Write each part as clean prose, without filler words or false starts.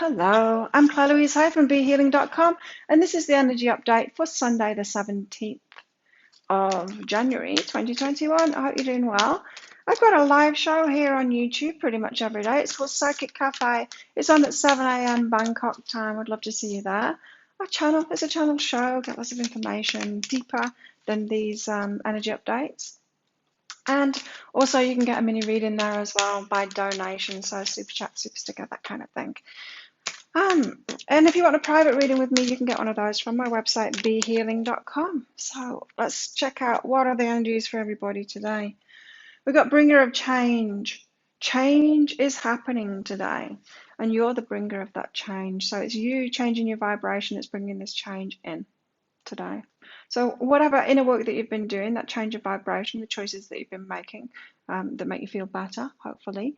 Hello, I'm Claire Louise Hay from BeHealing.com, and this is the energy update for Sunday, the 17th of January 2021. I hope you're doing well. I've got a live show here on YouTube pretty much every day. It's called Psychic Cafe. It's on at 7 a.m. Bangkok time. I'd love to see you there. Our channel is a channel show, get lots of information deeper than these energy updates. And also you can get a mini reading there as well by donation, so super chat, super sticker, that kind of thing. And if you want a private reading with me, you can get one of those from my website, behealing.com. So let's check out what are the energies for everybody today. We've got bringer of change. Change is happening today, and you're the bringer of that change. So it's you changing your vibration that's bringing this change in today. So whatever inner work that you've been doing, that change of vibration, the choices that you've been making that make you feel better, hopefully,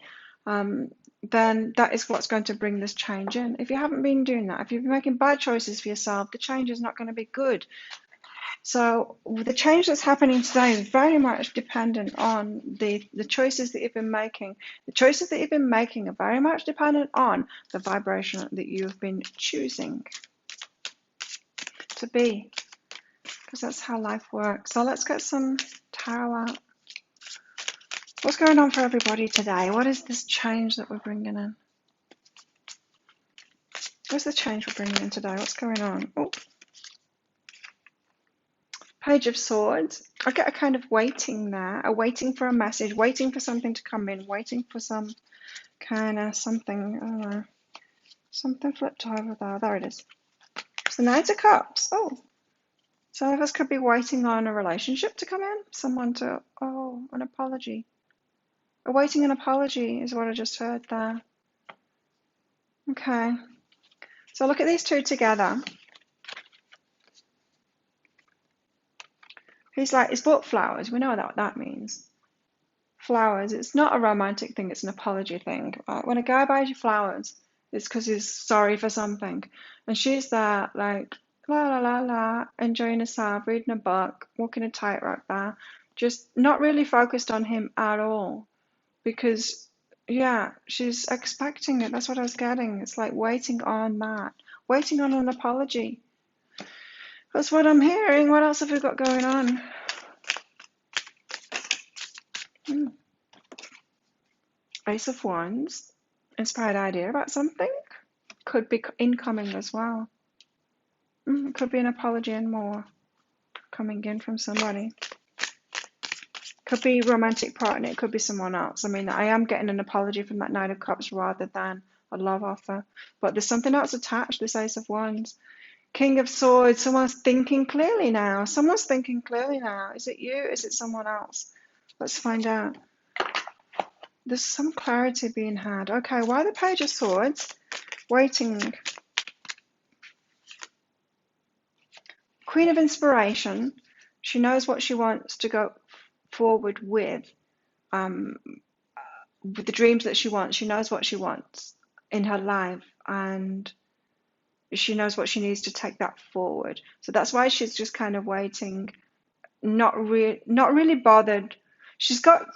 then that is what's going to bring this change in. If you haven't been doing that, if you've been making bad choices for yourself, the change is not going to be good. So the change that's happening today is very much dependent on the choices that you've been making. The choices that you've been making are very much dependent on the vibration that you've been choosing to be, because that's how life works. So let's get some tarot out. What's going on for everybody today? What is this change that we're bringing in? What's the change we're bringing in today? What's going on? Oh, Page of Swords. I get a kind of waiting there, a waiting for a message, waiting for something to come in, waiting for some kind of something, I don't know, something flipped over there. There it is. It's the Knight of Cups. Oh, some of us could be waiting on a relationship to come in, someone to, oh, an apology. Awaiting an apology is what I just heard there. Okay. So look at these two together. He's like, he's bought flowers. We know what that means. Flowers. It's not a romantic thing. It's an apology thing. When a guy buys you flowers, it's because he's sorry for something. And she's there like, la la la la, enjoying herself, reading a book, walking a tightrope there. Just not really focused on him at all. Because, yeah, she's expecting it. That's what I was getting. It's like waiting on that. Waiting on an apology. That's what I'm hearing. What else have we got going on? Ace of Wands. Inspired idea about something. Could be incoming as well. Could be an apology and more coming in from somebody. Could be romantic partner. It could be someone else. I mean, I am getting an apology from that Knight of Cups rather than a love offer. But there's something else attached, this Ace of Wands. King of Swords. Someone's thinking clearly now. Someone's thinking clearly now. Is it you? Is it someone else? Let's find out. There's some clarity being had. Okay, why the Page of Swords? Waiting. Queen of Inspiration. She knows what she wants to go forward with the dreams that she wants. She knows what she wants in her life, and she knows what she needs to take that forward. So that's why she's just kind of waiting, not really bothered. She's got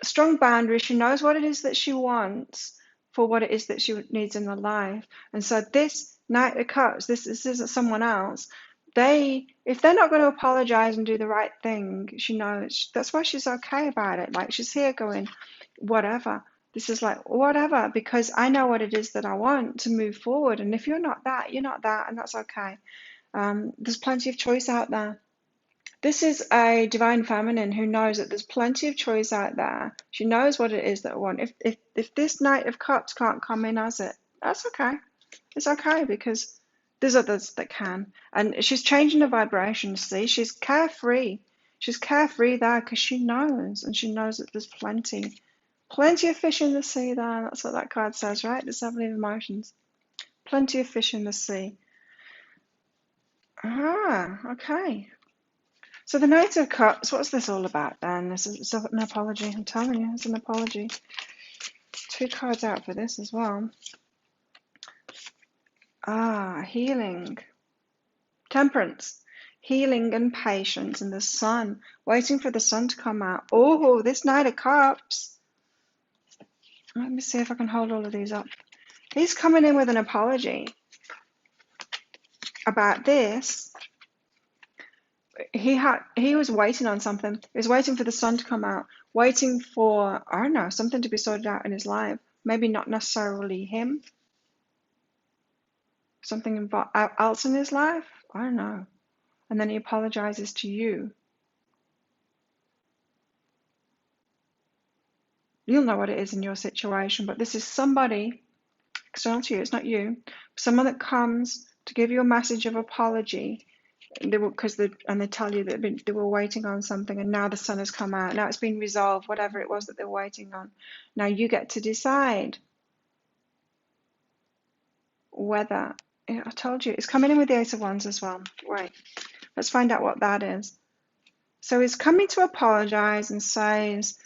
strong boundaries. She knows what it is that she wants for what it is that she needs in her life. And so this Knight of Cups, this isn't someone else. If they're not going to apologize and do the right thing, she knows. That's why she's okay about it. Like, she's here going, whatever. This is like, whatever, because I know what it is that I want to move forward. And if you're not that, you're not that, and that's okay. There's plenty of choice out there. This is a divine feminine who knows that there's plenty of choice out there. She knows what it is that I want. If this Knight of Cups can't come in as it, that's okay. It's okay, because there's others that can. And she's changing the vibration, see? She's carefree. She's carefree there because she knows, and she knows that there's plenty of fish in the sea there. That's what that card says, right? The 7 of Emotions. Plenty of fish in the sea. Okay. So the Knight of Cups, what's this all about then? This is an apology. I'm telling you, it's an apology. 2 cards out for this as well. Healing. Temperance. Healing and patience, and the sun. Waiting for the sun to come out. Oh, this Knight of Cups. Let me see if I can hold all of these up. He's coming in with an apology about this. He was waiting on something. He was waiting for the sun to come out, waiting for, I don't know, something to be sorted out in his life. Maybe not necessarily him. Something else in his life. I don't know. And then he apologizes to you. You'll know what it is in your situation, but this is somebody external to you. It's not you. Someone that comes to give you a message of apology. They tell you that they were waiting on something, and now the sun has come out. Now it's been resolved, whatever it was that they were waiting on. Now you get to decide whether. I told you, it's coming in with the Ace of Wands as well. Right, let's find out what that is. So he's coming to apologize and says,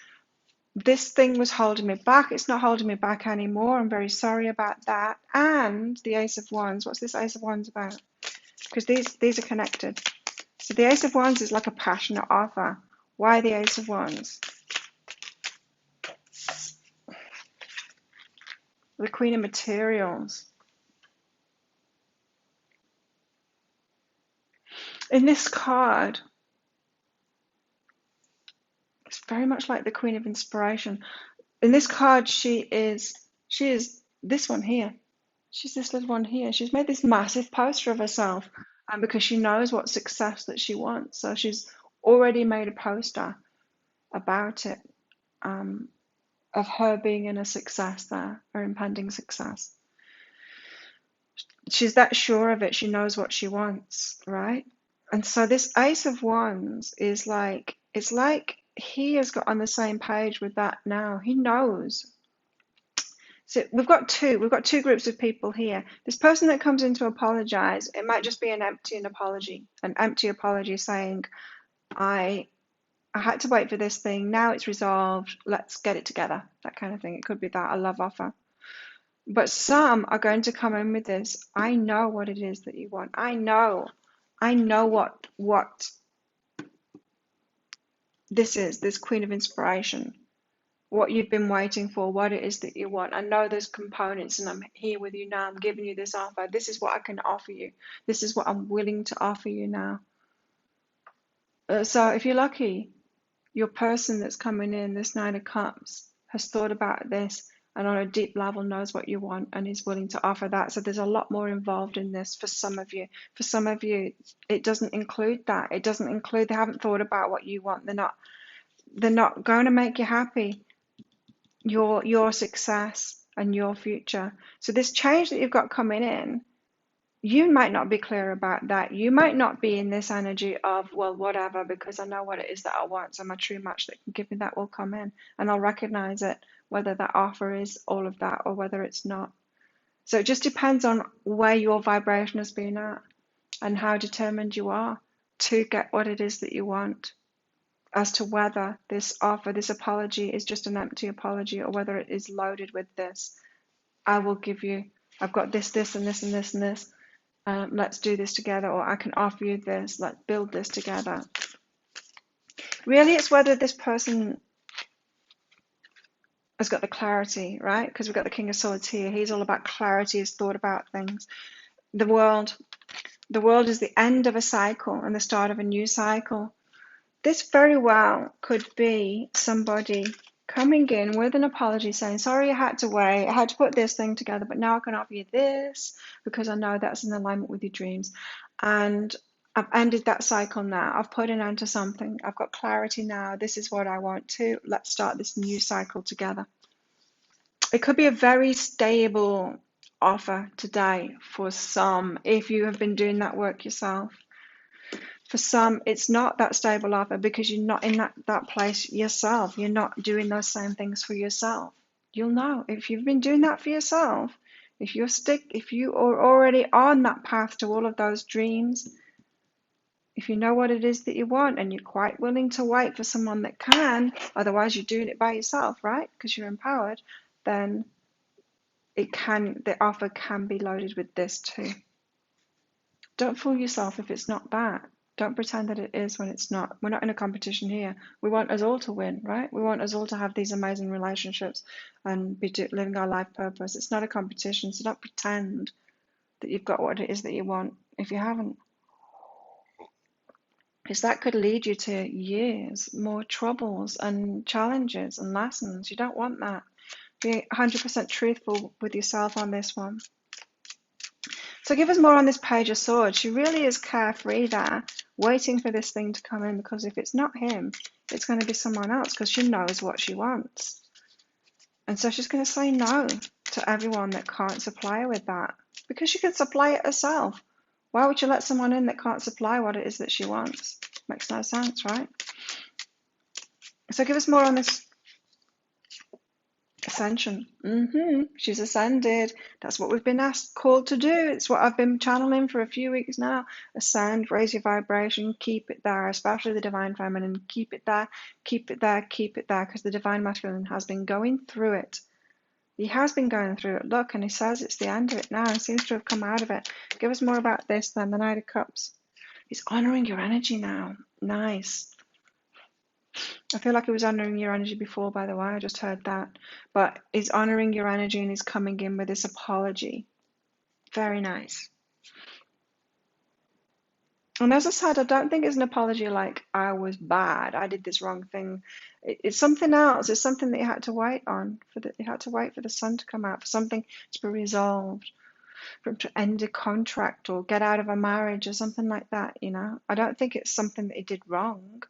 this thing was holding me back. It's not holding me back anymore. I'm very sorry about that. And the Ace of Wands. What's this Ace of Wands about? Because these are connected. So the Ace of Wands is like a passionate offer. Why the Ace of Wands? The Queen of Materials. In this card, it's very much like the Queen of Inspiration. In this card, she is this one here. She's this little one here. She's made this massive poster of herself, and because she knows what success that she wants, so she's already made a poster about it, of her being in a success there, her impending success. She's that sure of it. She knows what she wants, right? And so this Ace of Wands is like, it's like he has got on the same page with that now. He knows. So we've got two groups of people here. This person that comes in to apologize, it might just be an empty apology saying, I had to wait for this thing. Now it's resolved. Let's get it together. That kind of thing. It could be that, a love offer. But some are going to come in with this. I know what it is that you want. I know what this is, this Queen of Inspiration. What you've been waiting for, what it is that you want. I know those components, and I'm here with you now. I'm giving you this offer. This is what I can offer you. This is what I'm willing to offer you now. So if you're lucky, your person that's coming in, this Nine of Cups, has thought about this and on a deep level knows what you want and is willing to offer that. So there's a lot more involved in this for some of you. For some of you, it doesn't include that. It doesn't include, they haven't thought about what you want. They're not going to make you happy. Your success and your future. So this change that you've got coming in, you might not be clear about that. You might not be in this energy of, well, whatever, because I know what it is that I want. So my true match that can give me that will come in, and I'll recognize it, whether that offer is all of that or whether it's not. So it just depends on where your vibration has been at and how determined you are to get what it is that you want, as to whether this offer, this apology is just an empty apology or whether it is loaded with this. I will give you, I've got this, this, and this, and this, and this. Let's do this together, or I can offer you this. Let's build this together. Really, it's whether this person has got the clarity, right? Because we've got the King of Swords here. He's all about clarity, he's thought about things. The world is the end of a cycle and the start of a new cycle. This very well could be somebody coming in with an apology saying, sorry, I had to wait. I had to put this thing together, but now I can offer you this because I know that's in alignment with your dreams. And I've ended that cycle now. I've put an end to something. I've got clarity now. This is what I want to. Let's start this new cycle together. It could be a very stable offer today for some, if you have been doing that work yourself. For some, it's not that stable offer because you're not in that place yourself. You're not doing those same things for yourself. You'll know if you've been doing that for yourself. If you are already on that path to all of those dreams, if you know what it is that you want and you're quite willing to wait for someone that can, otherwise you're doing it by yourself, right? Because you're empowered, then the offer can be loaded with this too. Don't fool yourself if it's not that. Don't pretend that it is when it's not. We're not in a competition here. We want us all to win, right? We want us all to have these amazing relationships and be living our life purpose. It's not a competition, so don't pretend that you've got what it is that you want if you haven't. Because that could lead you to years, more troubles and challenges and lessons. You don't want that. Be 100% truthful with yourself on this one. So give us more on this Page of Swords. She really is carefree there, waiting for this thing to come in, because if it's not him, it's going to be someone else, because she knows what she wants. And so she's going to say no to everyone that can't supply her with that, because she can supply it herself. Why would you let someone in that can't supply what it is that she wants? Makes no sense, right? So give us more on this Ascension. She's ascended. That's what we've been called to do. It's what I've been channeling for a few weeks now. Ascend, raise your vibration, keep it there, especially the Divine Feminine. Keep it there, keep it there, keep it there, because the Divine Masculine has been going through it. He has been going through it. Look, and he says it's the end of it now. He seems to have come out of it. Give us more about this then, the Knight of Cups. He's honoring your energy now. Nice. I feel like he was honoring your energy before, by the way. I just heard that. But he's honoring your energy and he's coming in with this apology. Very nice. And as I said, I don't think it's an apology like, I was bad, I did this wrong thing. It's something else. It's something that you had to wait on. You had to wait for the sun to come out, for something to be resolved, for him to end a contract or get out of a marriage or something like that, you know. I don't think it's something that he did wrong.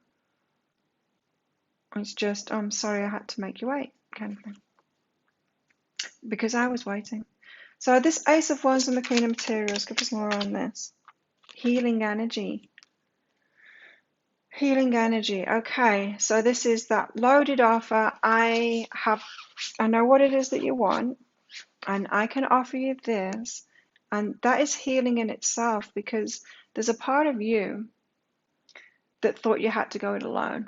It's just, I'm sorry I had to make you wait, kind of thing. Because I was waiting. So this Ace of Wands and the Queen of Materials, give us more on this. Healing energy. Healing energy. Okay, so this is that loaded offer. I know what it is that you want, and I can offer you this. And that is healing in itself, because there's a part of you that thought you had to go it alone.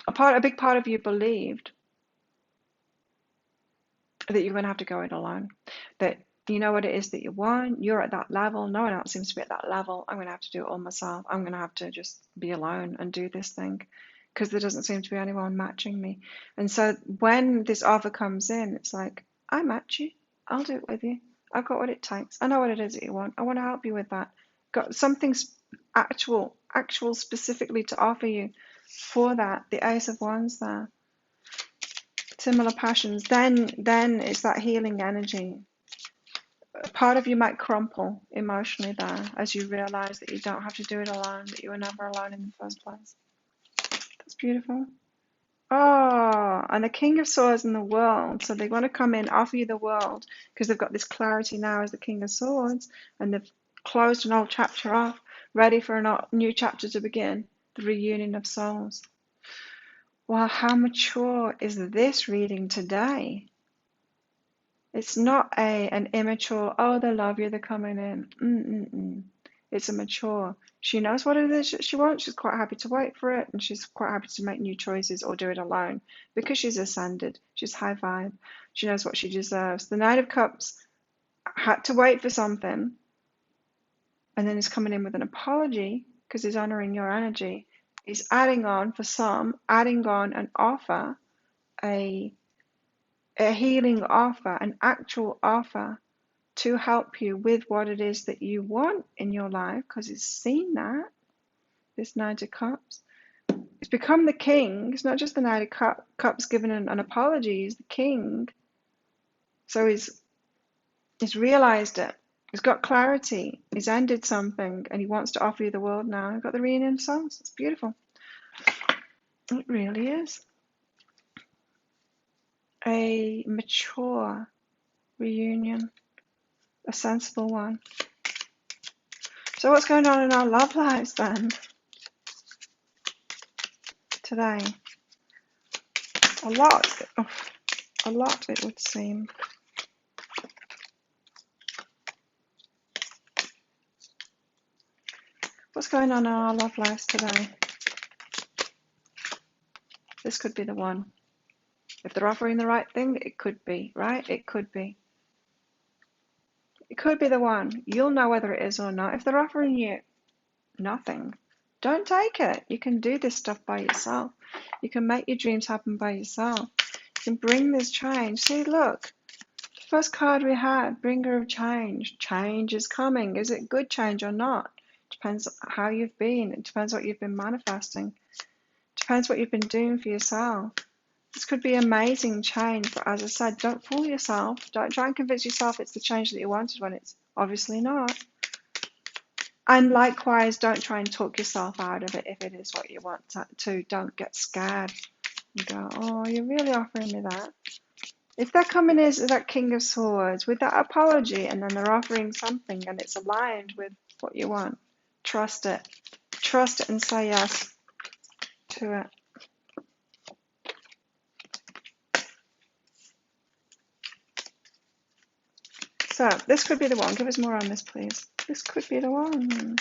A big part of you believed that you're going to have to go it alone. That you know what it is that you want. You're at that level. No one else seems to be at that level. I'm going to have to do it all myself. I'm going to have to just be alone and do this thing, because there doesn't seem to be anyone matching me. And so when this offer comes in, it's like, I match you. I'll do it with you. I've got what it takes. I know what it is that you want. I want to help you with that. Got something actual specifically to offer you for that. The Ace of Wands there. Similar passions. Then it's that healing energy. Part of you might crumple emotionally there as you realize that you don't have to do it alone, that you were never alone in the first place. That's beautiful. Oh, and the King of Swords in the world. So they want to come in, offer you the world, because they've got this clarity now as the King of Swords, and they've closed an old chapter off, ready for a new chapter to begin, the reunion of souls. Well, how mature is this reading today? It's not an immature, oh, they love you, they're coming in. It's a mature. She knows what it is she wants. She's quite happy to wait for it, and she's quite happy to make new choices or do it alone, because she's ascended. She's high vibe. She knows what she deserves. The Knight of Cups had to wait for something, and then is coming in with an apology because he's honoring your energy. He's adding on an offer, a healing offer, an actual offer to help you with what it is that you want in your life, because he's seen that, this Knight of Cups. He's become the king. It's not just the Knight of Cups giving an apology, he's the king. So he's realized it. He's got clarity. He's ended something, and he wants to offer you the world now. He's got the reunion of souls. It's beautiful. It really is. A mature reunion. A sensible one. So what's going on in our love lives then? Today? A lot it would seem. What's going on in our love lives today? This could be the one. If they're offering the right thing, it could be, right? It could be. It could be the one. You'll know whether it is or not. If they're offering you nothing, Don't take it. You can do this stuff by yourself. You can make your dreams happen by yourself. You can bring this change. See, look. First card we had, bringer of change. Change is coming. Is it good change or not? Depends how you've been. It depends what you've been manifesting. Depends what you've been doing for yourself. This could be amazing change, but as I said, don't fool yourself. Don't try and convince yourself it's the change that you wanted when it's obviously not. And likewise, don't try and talk yourself out of it if it is what you want to. Don't get scared and go, oh, you're really offering me that. If they're coming as that King of Swords with that apology and then they're offering something and it's aligned with what you want, trust it. Trust it and say yes to it. So this could be the one. Give us more on this, please. This could be the one.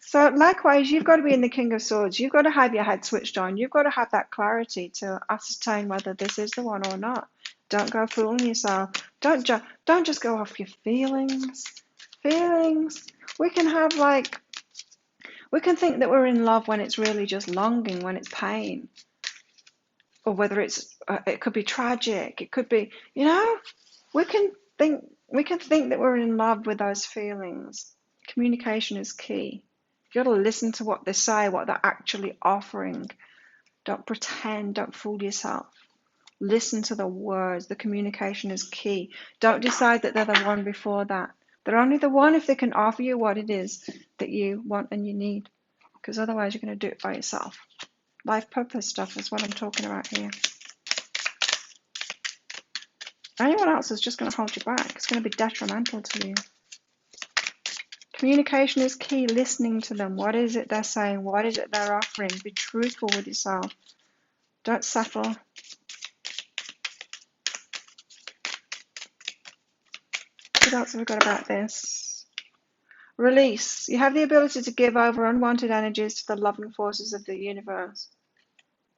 So likewise, you've got to be in the King of Swords. You've got to have your head switched on. You've got to have that clarity to ascertain whether this is the one or not. Don't go fooling yourself. Don't just go off your feelings. Feelings. We can think that we're in love when it's really just longing, when it's pain, or whether it could be tragic. It could be, we can think that we're in love with those feelings. Communication is key. You got to listen to what they say, what they're actually offering. Don't pretend, don't fool yourself. Listen to the words. The communication is key. Don't decide that they're the one before that. They're only the one if they can offer you what it is that you want and you need. Because otherwise you're going to do it by yourself. Life purpose stuff is what I'm talking about here. Anyone else is just going to hold you back. It's going to be detrimental to you. Communication is key. Listening to them. What is it they're saying? What is it they're offering? Be truthful with yourself. Don't settle. What else have we got about this? Release. You have the ability to give over unwanted energies to the loving forces of the universe.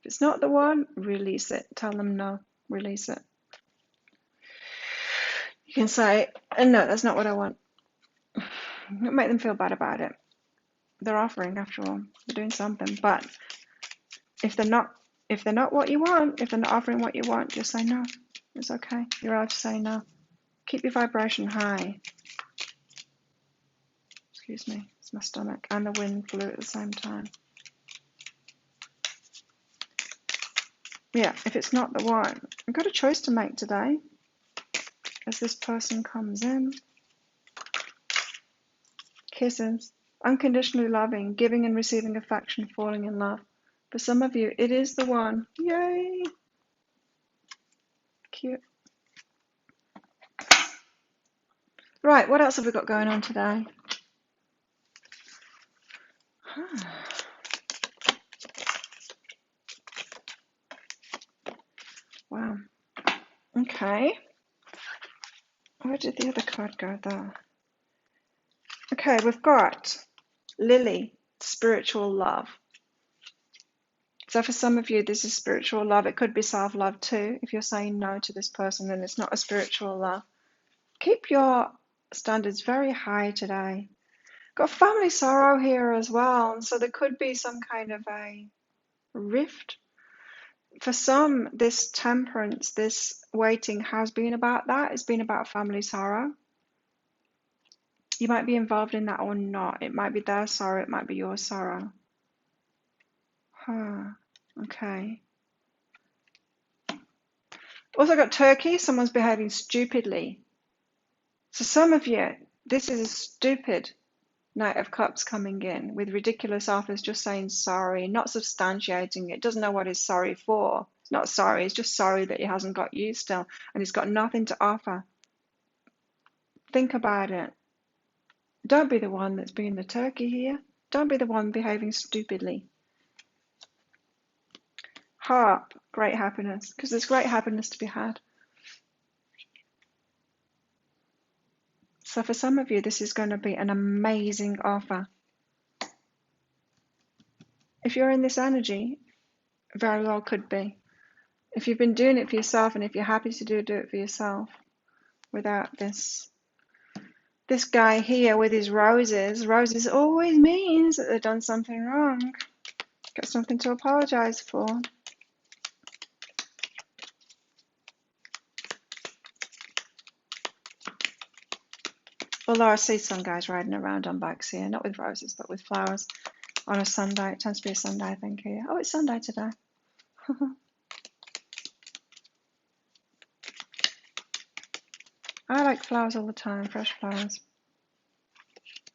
If it's not the one, release it. Tell them no. Release it. You can say, no, that's not what I want. Make them feel bad about it. They're offering, after all. They're doing something. But if they're not what you want, if they're not offering what you want, just say no. It's okay. You're allowed to say no. Keep your vibration high. Excuse me. It's my stomach. And the wind blew at the same time. Yeah, if it's not the one, I've got a choice to make today. As this person comes in. Kisses. Unconditionally loving, giving and receiving affection, falling in love. For some of you, it is the one. Yay! Cute. Right, what else have we got going on today? Wow. Okay. Where did the other card go there? Okay, we've got Lily, spiritual love. So for some of you, this is spiritual love. It could be self-love too. If you're saying no to this person, then it's not a spiritual love. Keep your standards very high today. Got family sorrow here as well. And so there could be some kind of a rift. For some, this temperance, this waiting has been about that. It's been about family sorrow. You might be involved in that or not. It might be their sorrow. It might be your sorrow. Okay. Also got Turkey. Someone's behaving stupidly. So some of you, this is a stupid Knight of Cups coming in with ridiculous offers, just saying sorry, not substantiating it. Doesn't know what he's sorry for. It's not sorry. It's just sorry that he hasn't got you still and he's got nothing to offer. Think about it. Don't be the one that's being the turkey here. Don't be the one behaving stupidly. Harp, great happiness, because there's great happiness to be had. So for some of you, this is going to be an amazing offer. If you're in this energy, very well could be. If you've been doing it for yourself and if you're happy to do it for yourself without this This guy here with his roses. Roses always means that they've done something wrong. Got something to apologize for. Although I see some guys riding around on bikes here, not with roses, but with flowers on a Sunday. It tends to be a Sunday, I think, here. Oh, it's Sunday today. I like flowers all the time, fresh flowers.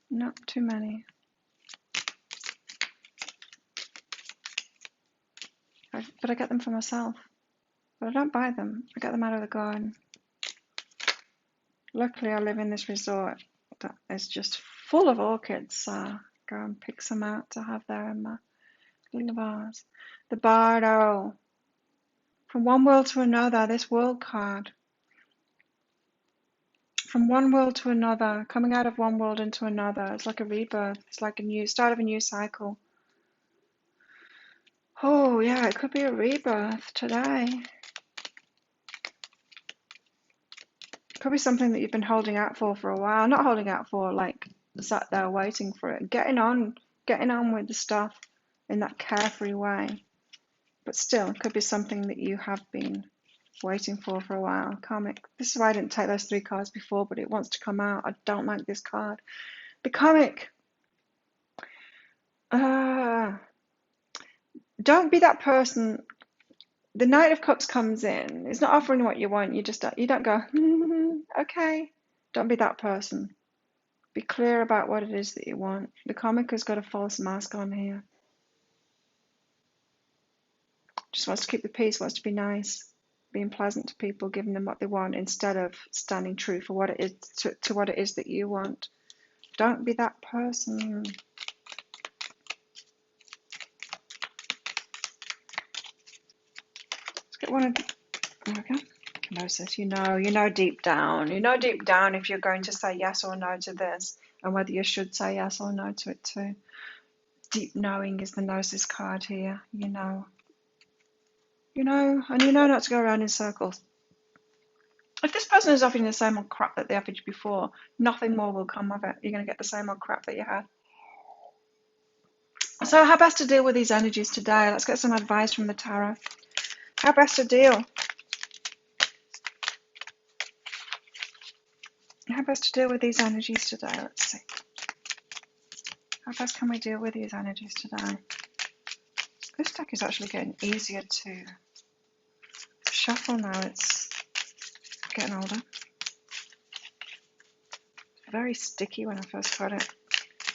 Not too many. But I get them for myself. But I don't buy them. I get them out of the garden. Luckily, I live in this resort that is just full of orchids, so I go and pick some out to have there in my little vase. The Bardo. From one world to another, this world card. From one world to another, coming out of one world into another. It's like a rebirth. It's like a new start of a new cycle. Oh, yeah, it could be a rebirth today. Could be something that you've been holding out for a while. Not holding out for, like, sat there waiting for it. Getting on with the stuff in that carefree way. But still, it could be something that you have been waiting for a while. Karmic. This is why I didn't take those 3 cards before, but it wants to come out. I don't like this card. The Karmic. Don't be that person. The Knight of Cups comes in. It's not offering what you want. You don't go, okay. Don't be that person. Be clear about what it is that you want. The Karmic has got a false mask on here. Just wants to keep the peace, wants to be nice, being pleasant to people, giving them what they want instead of standing true for what it is to what it is that you want. Don't be that person. Let's get one of the, okay. Gnosis, you know deep down if you're going to say yes or no to this, and whether you should say yes or no to it too. Deep knowing is the Gnosis card here. You know, and you know not to go around in circles. If this person is offering the same old crap that they offered you before, nothing more will come of it. You're going to get the same old crap that you had. So how best to deal with these energies today? Let's get some advice from the tarot. How best to deal? How best to deal with these energies today? Let's see. How best can we deal with these energies today? This deck is actually getting easier to shuffle now. It's getting older. Very sticky when I first got it.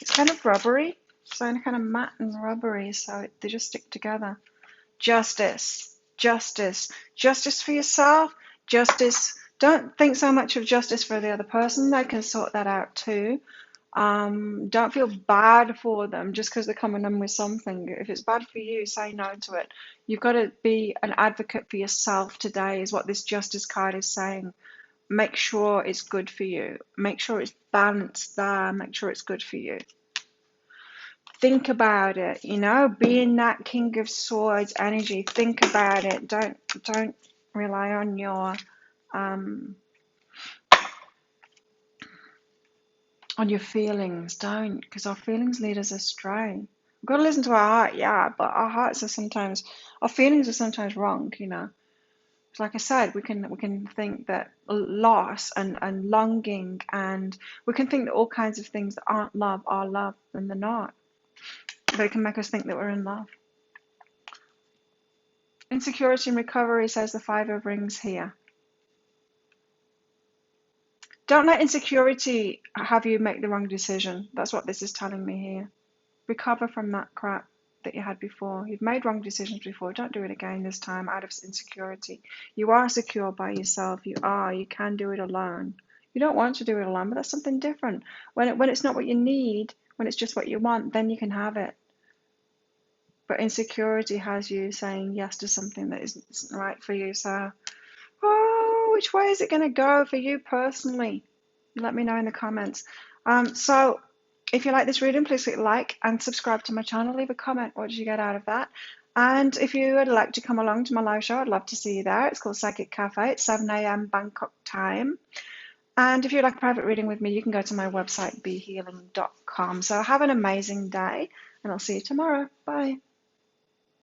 It's kind of rubbery. It's kind of matte and rubbery, so they just stick together. Justice. Justice. Justice for yourself. Justice. Don't think so much of justice for the other person. They can sort that out too. Don't feel bad for them just because they're coming in with something. If it's bad for you, say no to it. You've got to be an advocate for yourself today, is what this justice card is saying. Make sure it's good for you. Make sure it's balanced there. Make sure it's good for you. Think about it, being that King of Swords energy. Think about it. Don't rely on your feelings. Don't, because our feelings lead us astray. We've got to listen to our heart, yeah, but our feelings are sometimes wrong, Like I said, we can think that loss and longing, and we can think that all kinds of things that aren't love are love, and they're not. But it can make us think that we're in love. Insecurity and recovery, says the 5 of Rings here. Don't let insecurity have you make the wrong decision. That's what this is telling me here. Recover from that crap that you had before. You've made wrong decisions before. Don't do it again this time out of insecurity. You are secure by yourself. You can do it alone. You don't want to do it alone, but that's something different. When it's not what you need, when it's just what you want, then you can have it. But insecurity has you saying yes to something that isn't right for you. So, which way is it going to go for you personally? Let me know in the comments. So if you like this reading, please click like and subscribe to my channel. Leave a comment. What did you get out of that? And if you would like to come along to my live show, I'd love to see you there. It's called Psychic Cafe. It's 7 a.m. Bangkok time. And if you'd like a private reading with me, you can go to my website, behealing.com. So have an amazing day, and I'll see you tomorrow. Bye.